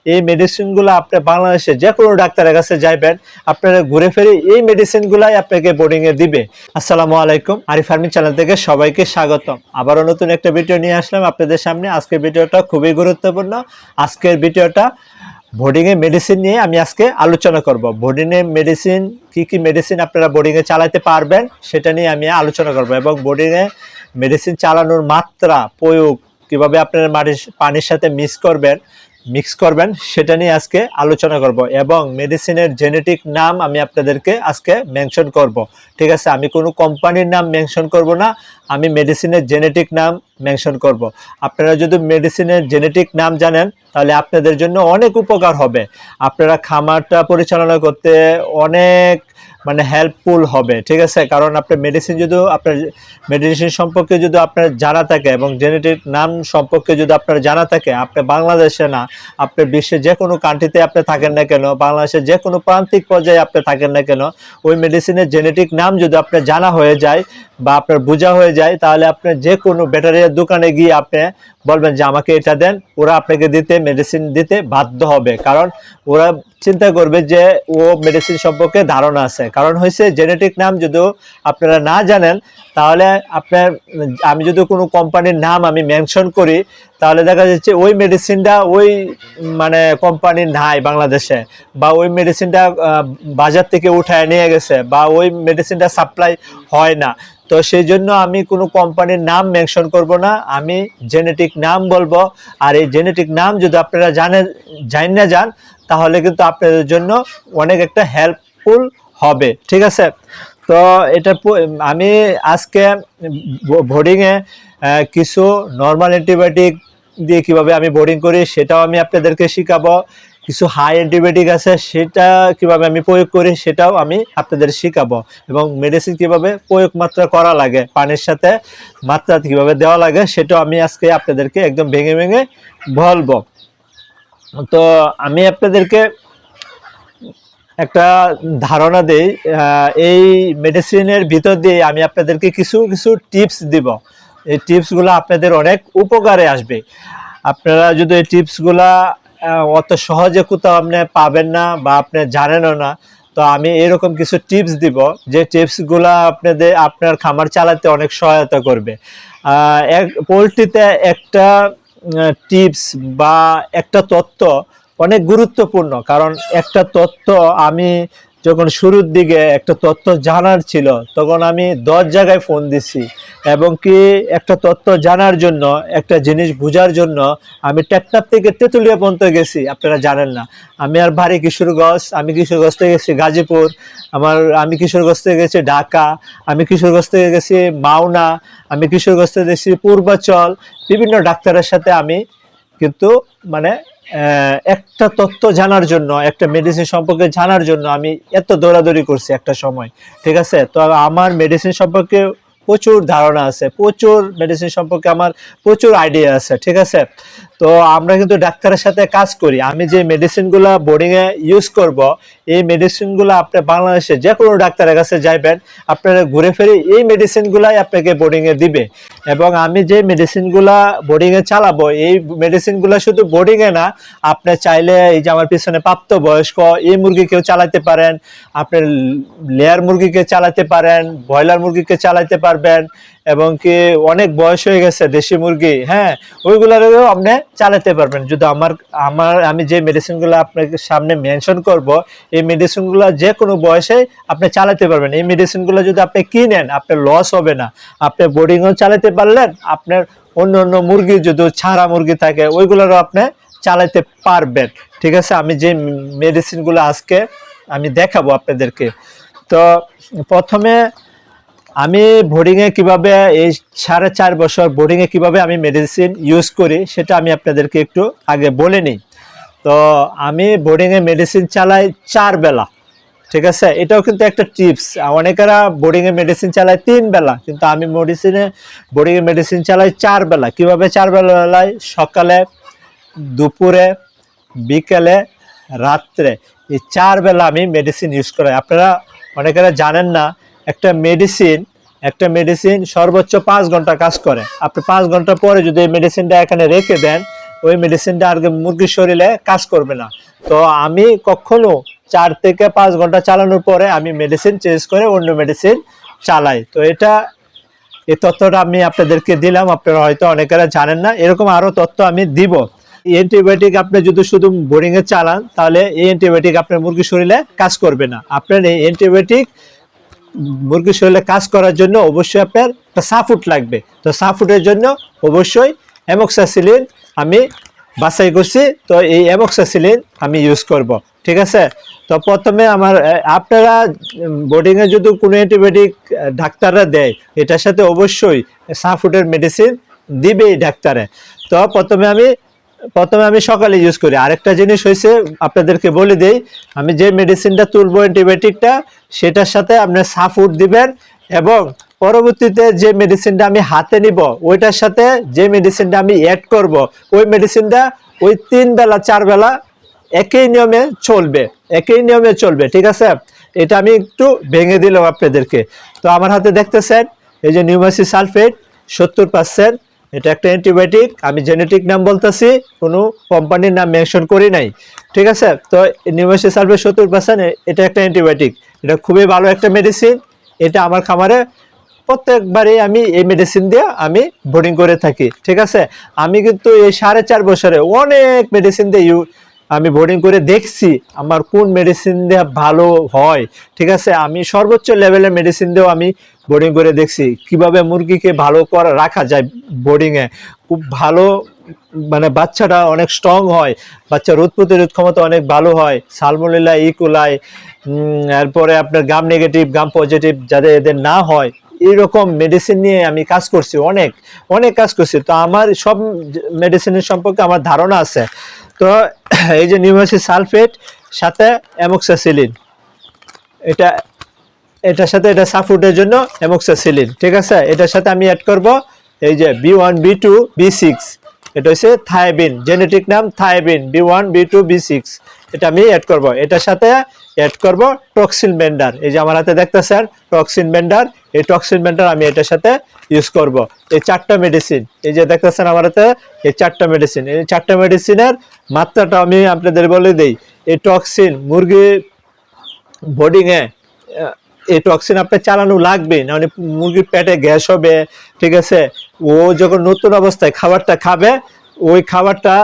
এই মেডিসিনগুলো আপনি বাংলাদেশে যে কোনো ডাক্তারের কাছে যাইবেন, আপনারা ঘুরে ফিরে এই মেডিসিনগুলাই আপনাকে বোর্ডিংয়ে দিবে। আসসালামু আলাইকুম, আরিফ ফার্মিং চ্যানেল থেকে সবাইকে স্বাগতম। আবারও নতুন একটা ভিডিও নিয়ে আসলাম আপনাদের সামনে। আজকের ভিডিওটা খুবই গুরুত্বপূর্ণ। আজকের ভিডিওটা বোর্ডিংয়ে মেডিসিন নিয়ে আমি আজকে আলোচনা করব। বোর্ডিংয়ে মেডিসিন কি মেডিসিন আপনারা বোর্ডিংয়ে চালাতে পারবেন সেটা নিয়ে আমি আলোচনা করব, এবং বোর্ডিংয়ে মেডিসিন চালানোর মাত্রা, প্রয়োগ, কিভাবে আপনারা পানির সাথে মিক্স করবেন সেটা নিয়ে আজকে আলোচনা করব, এবং মেডিসিনের জেনেটিক নাম আমি আপনাদেরকে আজকে মেনশন করব। ঠিক আছে, আমি কোনো কোম্পানির নাম মেনশন করব না, আমি মেডিসিনের জেনেটিক নাম মেনশন করব। আপনারা যদি মেডিসিনের জেনেটিক নাম জানেন তাহলে আপনাদের জন্য অনেক উপকার হবে। আপনারা খামারটা পরিচালনা করতে অনেক হেল্পফুল হবে। ঠিক আছে, কারণ আপনার মেডিসিন সম্পর্কে যদি আপনার জানা থাকে এবং জেনেটিক নাম সম্পর্কে যদি আপনার জানা থাকে, আপনি বাংলাদেশে না, আপনি বিশ্বের যে কোনো কান্ট্রিতে আপনি থাকেন না কেন, বাংলাদেশের যে কোনো প্রান্তিক পর্যায়ে আপনি থাকেন না কেন, ওই মেডিসিনের জেনেটিক নাম যদি আপনার জানা হয়ে যায় বা আপনার বোঝা হয়ে যায়, তাহলে আপনি যে কোনো ভেটেরিনারি দোকানে গিয়ে আপনি বলবেন যে আমাকে এটা দেন, ওরা আপনাকে মেডিসিন দিতে বাধ্য হবে। কারণ ওরা চিন্তা করবে যে ও মেডিসিন সম্পর্কে ধারণা আছে। কারণ হয়েছে জেনেটিক নাম যদি আপনারা না জানেন, তাহলে আমি যদি কোনো কোম্পানির নাম আমি মেনশন করি, তাহলে দেখা যাচ্ছে ওই মেডিসিনটা ওই কোম্পানির নাই বাংলাদেশে, বা ওই মেডিসিনটা বাজার থেকে উঠায় নিয়ে গেছে, বা ওই মেডিসিনটা সাপ্লাই হয় না। তো সেই জন্য আমি কোনো কোম্পানির নাম মেনশন করব না, আমি জেনেটিক নাম বলবো। আর এই জেনেটিক নাম যদি আপনারা যান তাহলে কিন্তু আপনাদের জন্য অনেক একটা হেল্পফুল হবে। ঠিক আছে, তো আমি আজকে বোর্ডিংয়ে কিছু নর্মাল অ্যান্টিবায়োটিক দিয়ে কিভাবে আমি বোর্ডিং করি সেটাও আমি আপনাদেরকে শিখাবো। কিছু হাই অ্যান্টিবায়োটিক আছে সেটা কিভাবে আমি প্রয়োগ করি সেটাও আমি আপনাদের শিখাবো, এবং মেডিসিন কিভাবে প্রয়োগ মাত্রা করা লাগে, পানির সাথে মাত্রা কিভাবে দেওয়া লাগে সেটাও আমি আজকে আপনাদেরকে একদম ভেঙে ভেঙে বলবো। তো আমি আপনাদেরকে একটা ধারণা দেই, এই মেডিসিনের ভিতর দিয়ে আমি আপনাদেরকে কিছু কিছু টিপস দিব। এই টিপসগুলো আপনাদের অনেক উপকারে আসবে। আপনারা যদি এই টিপসগুলা অত সহজে কোথাও আপনি পাবেন না বা আপনি জানেনও না, তো আমি এরকম কিছু টিপস দিব যে টিপসগুলা আপনার খামার চালাতে অনেক সহায়তা করবে। পোলট্রিতে একটা টিপস বা একটা তথ্য অনেক গুরুত্বপূর্ণ, কারণ একটা তথ্য আমি যখন শুরুর দিকে একটা তথ্য জানার ছিল তখন আমি 10 জায়গায় ফোন দিছি, এবং কি একটা তথ্য জানার জন্য, একটা জিনিস বোঝার জন্য আমি টেকনাফ থেকে তেঁতুলিয়া পর্যন্ত গেছি, আপনারা জানেন না। আমি কিশোরগঞ্জ থেকে গেছি গাজীপুর, আমি কিশোরগঞ্জ থেকে গেছি ঢাকা, আমি কিশোরগঞ্জ থেকে গেছি মাওনা, আমি কিশোরগঞ্জ থেকে গেছি পূর্বাচল। বিভিন্ন ডাক্তারের সাথে আমি কিন্তু একটা তথ্য জানার জন্য, একটা মেডিসিন সম্পর্কে জানার জন্য আমি এত দৌড়াদৌড়ি করছি একটা সময়। ঠিক আছে, তো আমার মেডিসিন সম্পর্কে প্রচুর ধারণা আছে, প্রচুর মেডিসিন সম্পর্কে আমার প্রচুর আইডিয়া আছে। ঠিক আছে, তো আমরা কিন্তু ডাক্তারের সাথে কাজ করি। আমি যে মেডিসিনগুলো বোর্ডিংয়ে ইউজ করব, এই মেডিসিনগুলো আপনি বাংলাদেশে যে কোনো ডাক্তারের কাছে যাইবেন, আপনারা ঘুরে ফিরে এই মেডিসিনগুলাই আপনাকে বোর্ডিংয়ে দিবে। এবং আমি যে মেডিসিনগুলা বোর্ডিংয়ে চালাবো, এই মেডিসিনগুলো শুধু বোর্ডিংয়ে না, আপনি চাইলে এই যে আমার পিছনে প্রাপ্তবয়স্ক এই মুরগিকেও চালাতে পারেন, আপনি লেয়ার মুরগিকে চালাতে পারেন, ব্রয়লার মুরগিকে চালাতে পারবেন, এবং কি অনেক বয়স হয়ে গেছে দেশি মুরগি, হ্যাঁ, ওইগুলোরও আপনি চালাতে পারবেন। যদি আমি যে মেডিসিনগুলো আপনাকে সামনে মেনশন করব, এই মেডিসিনগুলো যে কোনো বয়সে আপনি চালাতে পারবেন। এই মেডিসিনগুলো যদি আপনি কিনেন, আপনার লস হবে না, আপনি বোর্ডিংও চালাতে পারলেন, আপনার অন্য মুরগি যদি ছাড়া মুরগি থাকে ওইগুলোরও আপনি চালাতে পারবেন। ঠিক আছে, আমি যে মেডিসিনগুলো আজকে আমি দেখাবো আপনাদেরকে। তো প্রথমে আমি বোর্ডিংয়ে কিভাবে, এই 4.5 বছর বোর্ডিংয়ে কিভাবে আমি মেডিসিন ইউজ করি সেটা আমি আপনাদেরকে একটু আগে বলে নিই। তো আমি বোর্ডিংয়ে মেডিসিন চালাই 4 বেলা। ঠিক আছে, এটাও কিন্তু একটা টিপস। অনেকেরা বোর্ডিংয়ে মেডিসিন চালায় 3 বেলা, কিন্তু আমি বোর্ডিংয়ে মেডিসিন চালাই 4 বেলা। কিভাবে 4 বেলা? সকালে, দুপুরে, বিকেলে, রাত্রে, এই 4 বেলা আমি মেডিসিন ইউজ করি। আপনারা অনেকেরা জানেন না, একটা মেডিসিন সর্বোচ্চ 5 ঘন্টা কাজ করে। আপনি 5 ঘন্টা পরে যদি এই মেডিসিনটা এখানে রেখে দেন, ওই মেডিসিনটা আর মুরগির শরীরে কাজ করবে না। তো আমি কখনো 4 থেকে 5 ঘন্টা চালানোর পরে আমি মেডিসিন চেঞ্জ করে অন্য মেডিসিন চালাই। তো এই তথ্যটা আমি আপনাদেরকে দিলাম, আপনারা হয়তো অনেকেরা জানেন না, এরকম আরো তথ্য আমি দিব। অ্যান্টিবায়োটিক আপনি যদি শুধু বোরিং এ চালান তাহলে এই অ্যান্টিবায়োটিক আপনার মুরগির শরীরে কাজ করবে না। আপনার এই অ্যান্টিবায়োটিক মুরগির শরীরে কাজ করার জন্য অবশ্যই আপনার একটা সাফুট লাগবে। তো সাফুটের জন্য অবশ্যই অ্যামোক্সাসিলিন আমি বাছাই করছি, তো এই অ্যামোক্সাসিলিন আমি ইউজ করব, ঠিক আছে। তো প্রথমে আমার আপনারা বোর্ডিং এ যদি কোনো অ্যান্টিবায়োটিক ডাক্তাররা দেয় এটার সাথে অবশ্যই সাফুটের মেডিসিন দিবেই ডাক্তারে। তো প্রথমে আমি সকালে ইউজ করি। আরেকটা জিনিস হয়েছে আপনাদেরকে বলে দেই, আমি যে মেডিসিনটা তুলবো অ্যান্টিবায়োটিকটা সেটার সাথে আপনার সাফুট দিবেন, এবং পরবর্তীতে যে মেডিসিনটা আমি হাতে নিব ওইটার সাথে যে মেডিসিনটা আমি অ্যাড করব ওই মেডিসিনটা ওই 3 বেলা 4 বেলা একই নিয়মে চলবে, ঠিক আছে। এটা আমি একটু ভেঙে দিলাম আপনাদেরকে। তো আমার হাতে দেখতেছেন এই যে নিউমাসি সালফেট 70%, এটা একটা অ্যান্টিবায়োটিক। আমি জেনেটিক নাম বলতেছি, কোনো কোম্পানির নাম মেনশন করি নাই, ঠিক আছে। তো নিউমাসি সালফেট 70%, এটা একটা অ্যান্টিবায়োটিক, এটা খুবই ভালো একটা মেডিসিন। এটা আমার খামারে প্রত্যেকবারই আমি এই মেডিসিন দিয়ে আমি বোর্ডিং করে থাকি, ঠিক আছে। আমি কিন্তু এই 4.5 বছরে অনেক মেডিসিন দিয়ে আমি বোর্ডিং করে দেখছি আমার কোন মেডিসিন দিয়ে ভালো হয়, ঠিক আছে। আমি সর্বোচ্চ লেভেলের মেডিসিন দিয়েও আমি বোর্ডিং করে দেখছি কিভাবে মুরগিকে ভালো করে রাখা যায় বোর্ডিংয়ে, খুব ভালো, মানে বাচ্চাটা অনেক স্ট্রং হয়, বাচ্চার রোগ প্রতিরোধ ক্ষমতা অনেক ভালো হয়, সালমোনেলা ইকোলাই, এরপরে আপনার গাম নেগেটিভ গাম পজিটিভ যাদের এদের না হয়, এইরকম মেডিসিন নিয়ে আমি কাজ করছি, অনেক কাজ করছি। তো আমার সব মেডিসিনের সম্পর্কে আমার ধারণা আছে। তো এই যে নিউমাসি সালফেট সাথে অ্যামোক্সাসিলিন, এটার সাথে এটা সাফুটের জন্য অ্যামোক্সাসিলিন, ঠিক আছে। এটার সাথে আমি অ্যাড করব এই যে B1 B2 B6, এটা হচ্ছে থায়াবিন, জেনেটিক নাম থায়াবিন B1 B2 B6, এটা আমি অ্যাড করব। এটার সাথে অ্যাড করব টক্সিন বেন্ডার, এই যে আমার হাতে দেখতেছেন টক্সিন বেন্ডার, এই টক্সিন বেন্ডার আমি এটার সাথে ইউজ করব। এই 4টা মেডিসিন, এই যে দেখতেছেন আমার হাতে এই 4টা মেডিসিন, এই 4টা মেডিসিনের মাত্রাটা আমি আপনাদের বলে দেই। এই টক্সিন মুরগির বোর্ডিংয়ে এই টক্সিন আপনার চালানো লাগবে, না মানে মুরগির পেটে গ্যাস হবে, ঠিক আছে। ও যখন নতুন অবস্থায় খাবারটা খাবে, ওই খাবারটা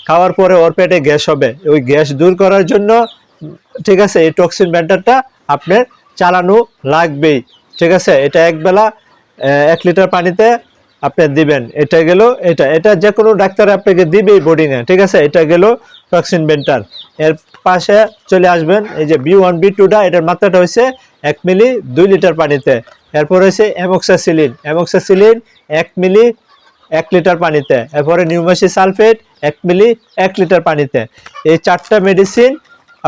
খাওয়ার পরে ওর পেটে গ্যাস হবে, ওই গ্যাস দূর করার জন্য, ঠিক আছে, এই টক্সিন ব্যান্ডারটা আপনার চালানো লাগবেই, ঠিক আছে। এটা একবেলা 1 লিটার পানিতে আপনি দিবেন। এটা গেল, এটা যে কোনো ডাক্তার আপনাকে দিবেই বোর্ডিংয়ে, ঠিক আছে। এটা গেল টক্সিন বেন্টার। এর পাশে চলে আসবেন এই যে B1 B2টা, এটার মাত্রাটা হচ্ছে 1 মিলি 2 লিটার পানিতে। এরপর হচ্ছে অ্যামোক্সাসিলিন 1 মিলি 1 লিটার পানিতে। এরপরে নিউমাসি সালফেট 1 মিলি 1 লিটার পানিতে। এই 4টা মেডিসিন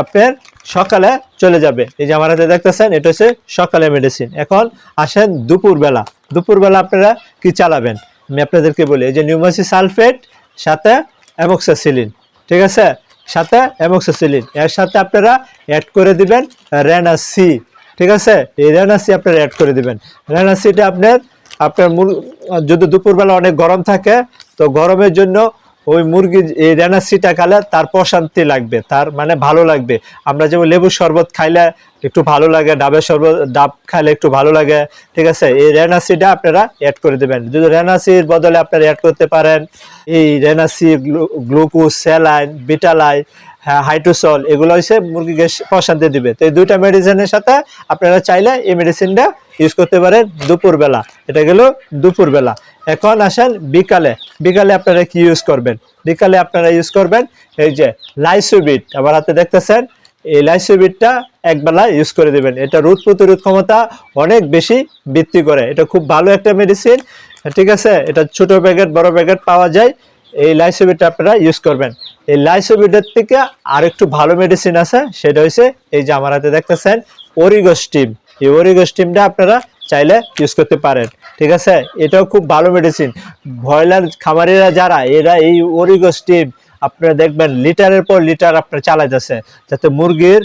আপনার সকালে চলে যাবে। এই যে আমার হাতে দেখতেছেন এটা হচ্ছে সকালে মেডিসিন। এখন আসেন দুপুরবেলা আপনারা কি চালাবেন আমি আপনাদেরকে বলি। এই যে নিউমাসি সালফেট সাথে অ্যামোক্সাসিলিন, ঠিক আছে, সাথে অ্যামোক্সাসিলিন, এর সাথে আপনারা অ্যাড করে দিবেন রেনাসি, ঠিক আছে। এই রেনাসি আপনারা অ্যাড করে দিবেন। রেনাসিটা আপনার যদি দুপুরবেলা অনেক গরম থাকে, তো গরমের জন্য ওই মুরগি এই রেনাসিটা খালে তার প্রশান্তি লাগবে, তার মানে ভালো লাগবে। আমরা যেমন লেবুর শরবত খাইলে একটু ভালো লাগে, ডাব খাইলে একটু ভালো লাগে, ঠিক আছে। এই রেনাসিটা আপনারা অ্যাড করে দেবেন। যদি রেনাসির বদলে আপনারা অ্যাড করতে পারেন এই রেনাসি, গ্লুকোজ, স্যালাইন, বিটালাই, হাইড্রোসল, এগুলো হচ্ছে মুরগিকে প্রশান্তি দিবে। তো এই 2টা মেডিসিনের সাথে আপনারা চাইলে এই মেডিসিনটা ইউজ করতে পারেন দুপুরবেলা। এটা গেল দুপুরবেলা। এখন আসেন বিকালে আপনারা কি ইউজ করবেন। বিকালে আপনারা ইউজ করবেন এই যে লাইসোবিট, আমার হাতে দেখতেছেন এই লাইসোবিটটা একবেলা ইউজ করে দেবেন। এটা রোগ প্রতিরোধ ক্ষমতা অনেক বেশি বৃদ্ধি করে, এটা খুব ভালো একটা মেডিসিন, ঠিক আছে। এটা ছোট প্যাকেট বড় প্যাকেট পাওয়া যায়। এই লাইসোবিটটা আপনারা ইউজ করবেন। এই লাইসোবিটের থেকে আরেকটু ভালো মেডিসিন আছে, সেটা হচ্ছে এই যে আমার হাতে দেখতেছেন অরিগোস্টিম। এই অরিগোস্টিমটা আপনারা চাইলে ইউজ করতে পারেন, ঠিক আছে। এটাও খুব ভালো মেডিসিন। ব্রয়লার খামারিরা যারা, এরা এই অরিগোস্টিম আপনারা দেখবেন লিটারের পর লিটার আপনার চালাইতেছে, যাতে মুরগির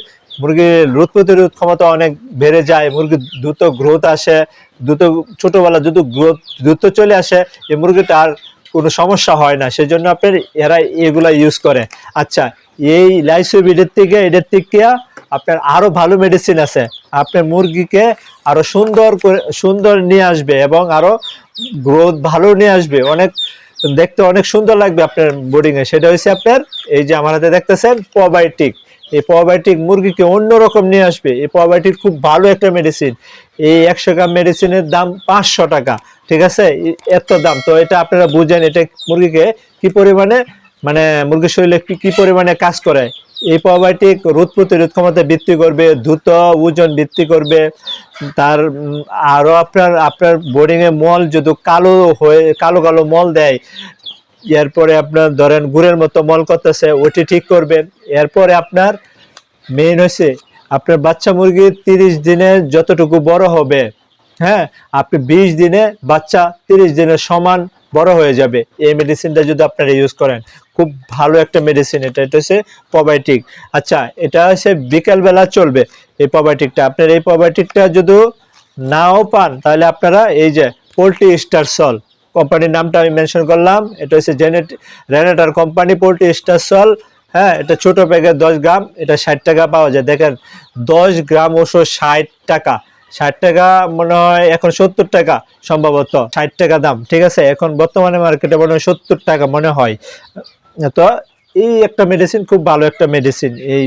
রোগ প্রতিরোধ ক্ষমতা অনেক বেড়ে যায়, মুরগির দ্রুত গ্রোথ আসে, ছোটবেলা দ্রুত গ্রোথ চলে আসে, এই মুরগিটা আর কোনো সমস্যা হয় না, সেজন্য আপনার এরা এগুলা ইউজ করে। আচ্ছা, এই লাইসোভিডের থেকে এদের থেকে আপনার আরো ভালো মেডিসিন আছে, আপনার মুরগিকে আরো সুন্দর নিয়ে আসবে এবং আরো গ্রোথ ভালো নিয়ে আসবে, অনেক দেখতে অনেক সুন্দর লাগবে আপনার বোর্ডিং এ। সেটা হচ্ছে আপনার এই যে আমার হাতে দেখতেছেন প্রোবায়োটিক। এই প্রোবায়োটিক মুরগিকে অন্যরকম নিয়ে আসবে। এই প্রোবায়োটিক খুব ভালো একটা মেডিসিন। এই 100 গ্রাম মেডিসিনের দাম 500 টাকা, ঠিক আছে? এত দাম। তো এটা আপনারা বুঝেন এটা মুরগিকে কি পরিমাণে, মানে মুরগির শরীরে কি পরিমাণে কাজ করে। এই প্রোবায়োটিক রোগ প্রতিরোধ ক্ষমতা বৃদ্ধি করবে, দ্রুত ওজন বৃদ্ধি করবে। তার আরো আপনার বোর্ডিং এ মল যদি কালো কালো মল দেয়, এরপরে আপনার ধরেন গুড়ের মতো মল করতেছে, ওটি ঠিক করবেন। এরপরে আপনার মেইন হচ্ছে আপনার বাচ্চা মুরগি 30 দিনে যতটুকু বড় হবে, হ্যাঁ, আপনি 20 দিনে বাচ্চা 30 দিনের সমান বড় হয়ে যাবে এই মেডিসিনটা যদি আপনারা ইউজ করেন। খুব ভালো একটা মেডিসিন এটা হচ্ছে প্রোবায়োটিক। আচ্ছা, এটা হচ্ছে বিকেল বেলা চলবে এই প্রোবায়োটিকটা। আপনার এই প্রোবায়োটিকটা যদি নাও পান তাহলে আপনারা এই যে পোল্ট্রি স্টার সল কোম্পানির নামটা আমি মেনশন করলাম, এটা হচ্ছে রেনেটার কোম্পানি পোল্ট্রি স্টার সল। হ্যাঁ, এটা ছোট প্যাকেট 10 গ্রাম, এটা 60 টাকা পাওয়া যায়। দেখেন 10 গ্রাম ওষুধ 60 টাকা, 60 টাকা মনে হয় এখন 70 টাকা, সম্ভবত 60 টাকা দাম, ঠিক আছে? এখন বর্তমানে মার্কেটে মনে হয় 70 টাকা মনে হয়। তো এই একটা মেডিসিন, খুব ভালো একটা মেডিসিন এই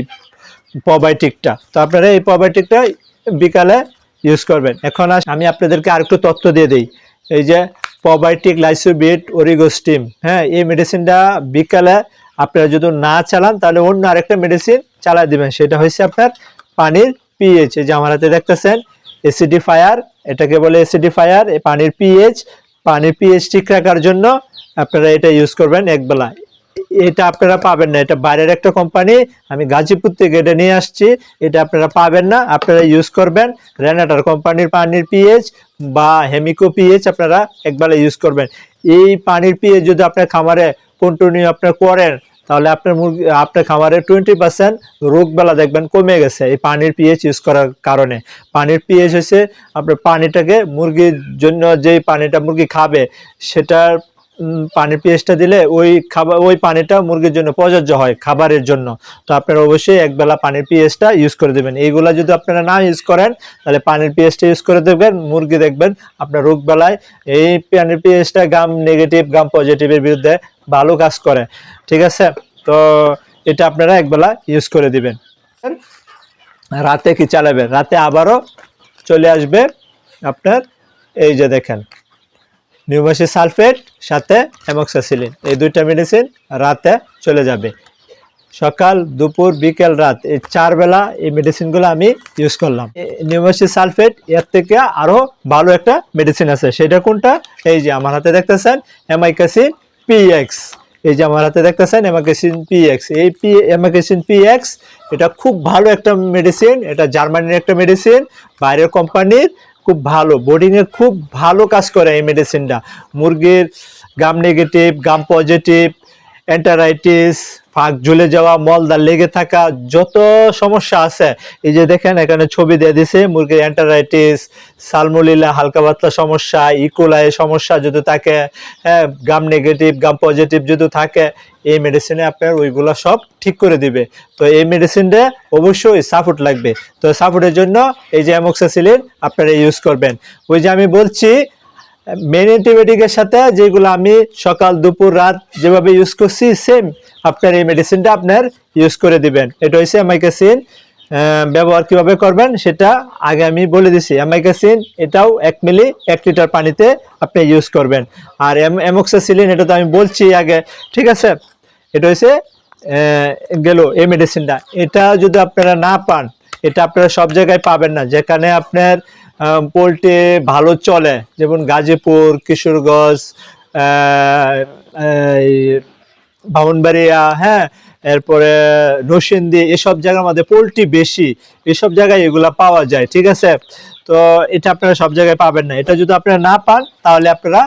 প্রোবায়োটিকটা। তো আপনারা এই প্রোবায়োটিকটা বিকালে ইউজ করবেন। এখন আমি আপনাদেরকে আরেকটু তথ্য দিয়ে দিই। এই যে প্রোবায়োটিক লাইসোবিট অরিগোস্টিম, হ্যাঁ, এই মেডিসিনটা বিকালে আপনারা যদি না চালান তাহলে অন্য আরেকটা মেডিসিন চালাই দিবেন। সেটা হচ্ছে আপনার পানির পিএইচ। এই যে আমার হাতে দেখতেছেন অ্যাসিডিফায়ার, এটাকে বলে অ্যাসিডিফায়ার। এই পানির পিএইচ ঠিক রাখার জন্য আপনারা এটা ইউজ করবেন একবেলা। এটা আপনারা পাবেন না, এটা বাইরের একটা কোম্পানি, আমি গাজীপুর থেকে এটা নিয়ে আসছি। এটা আপনারা পাবেন না, আপনারা ইউজ করবেন রেনেটার কোম্পানির পানির পিএইচ বা হেমিকো পিএইচ, আপনারা একবেলা ইউজ করবেন। এই পানির পিএইচ যদি আপনার খামারে কন্টিনিউ আপনার করেন তাহলে আপনার খামারে 20% রোগবালা দেখবেন কমে গেছে এই পানির পিএইচ ইউজ করার কারণে। পানির পিএইচ হচ্ছে আপনার পানিটাকে, মুরগির জন্য যেই পানিটা মুরগি খাবে সেটার পানির পিএইচটা দিলে ওই পানিটা মুরগির জন্য প্রযোজ্য হয় খাবারের জন্য। তো আপনারা অবশ্যই একবেলা পানির পিএইচটা ইউজ করে দেবেন। এইগুলা যদি আপনারা না ইউজ করেন তাহলে পানির পিএইচটা ইউজ করে দেবেন, মুরগি দেখবেন আপনার রোগ বেলায় এই পানির পিএইচটা গাম নেগেটিভ গাম পজিটিভের বিরুদ্ধে ভালো কাজ করে, ঠিক আছে? তো এটা আপনারা একবেলা ইউজ করে দিবেন। রাতে কি চালাবেন? রাতে আবারও চলে আসবে আপনার এই যে দেখেন নিউমাসিক সালফেট সাথে অ্যামোক্সাসিলিন, এই দুইটা মেডিসিন রাতে চলে যাবে। সকাল দুপুর বিকেল রাত এই 4 বেলা এই মেডিসিনগুলো আমি ইউজ করলাম। নিউমাসিক সালফেট এর থেকে আরো ভালো একটা মেডিসিন আছে, সেটা কোনটা? এই যে আমার হাতে দেখতেছেন অ্যামাইকাসিন পিএক্স। এই যে আমার হাতে দেখতেছেন অ্যামাইকাসিন পিএক্স। এই অ্যামাইকাসিন পিএক্স এটা খুব ভালো একটা মেডিসিন, এটা জার্মানির একটা মেডিসিন, বাইরের কোম্পানির, খুব ভালো বোর্ডিং এ খুব ভালো কাজ করে এই মেডিসিনটা। মুরগির গাম নেগেটিভ গাম পজিটিভ, এন্টারাইটিস, ফাঁক ঝুলে যাওয়া, মলদার লেগে থাকা, যত সমস্যা আছে, এই যে দেখেন এখানে ছবি দিয়ে দিছে, মুরগির এন্টারাইটিস, সালমোনেলা হালকা পাতলা সমস্যা, ইকোলাই সমস্যা যদি থাকে, হ্যাঁ, গাম নেগেটিভ গাম পজিটিভ যদি থাকে, এই মেডিসিনে আপনার ওইগুলো সব ঠিক করে দিবে। তো এই মেডিসিনটা অবশ্যই সাপোর্ট লাগবে। তো সাপোর্টের জন্য এই যে অ্যামোক্সাসিলিন আপনারা ইউজ করবেন। ওই যে আমি বলছি মেন অ্যান্টিবায়োটিকের সাথে যেগুলো আমি সকাল দুপুর রাত যেভাবে ইউজ করছি সেম আপনার এই মেডিসিনটা আপনার ইউজ করে দিবেন। এটা হচ্ছে অ্যামাইকাসিন। ব্যবহার কিভাবে করবেন সেটা আগে আমি বলে দিছি। অ্যামাইকাসিন এটাও 1 মিলি 1 লিটার পানিতে আপনি ইউজ করবেন। আর অ্যামোক্সাসিলিন এটা তো আমি বলছি আগে, ঠিক আছে? এটা হচ্ছে গেল এই মেডিসিনটা। এটা যদি আপনারা না পান, এটা আপনারা সব জায়গায় পাবেন না। যেখানে আপনার পোল্ট্রি ভালো চলে, যেমন গাজীপুর, কিশোরগঞ্জ, ব্রাহ্মণবাড়িয়া, হ্যাঁ, এরপরে নরসিংদী, এসব জায়গার মধ্যে পোল্ট্রি বেশি, এসব জায়গায় এগুলা পাওয়া যায়, ঠিক আছে? তো এটা আপনারা সব জায়গায় পাবেন না। এটা যদি আপনারা না পান তাহলে আপনারা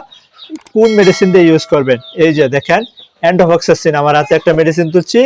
কোন মেডিসিন দিয়ে ইউজ করবেন? এই যে দেখেন এন্ডোফক্সাসিন, আমার হাতে একটা মেডিসিন তুলছি।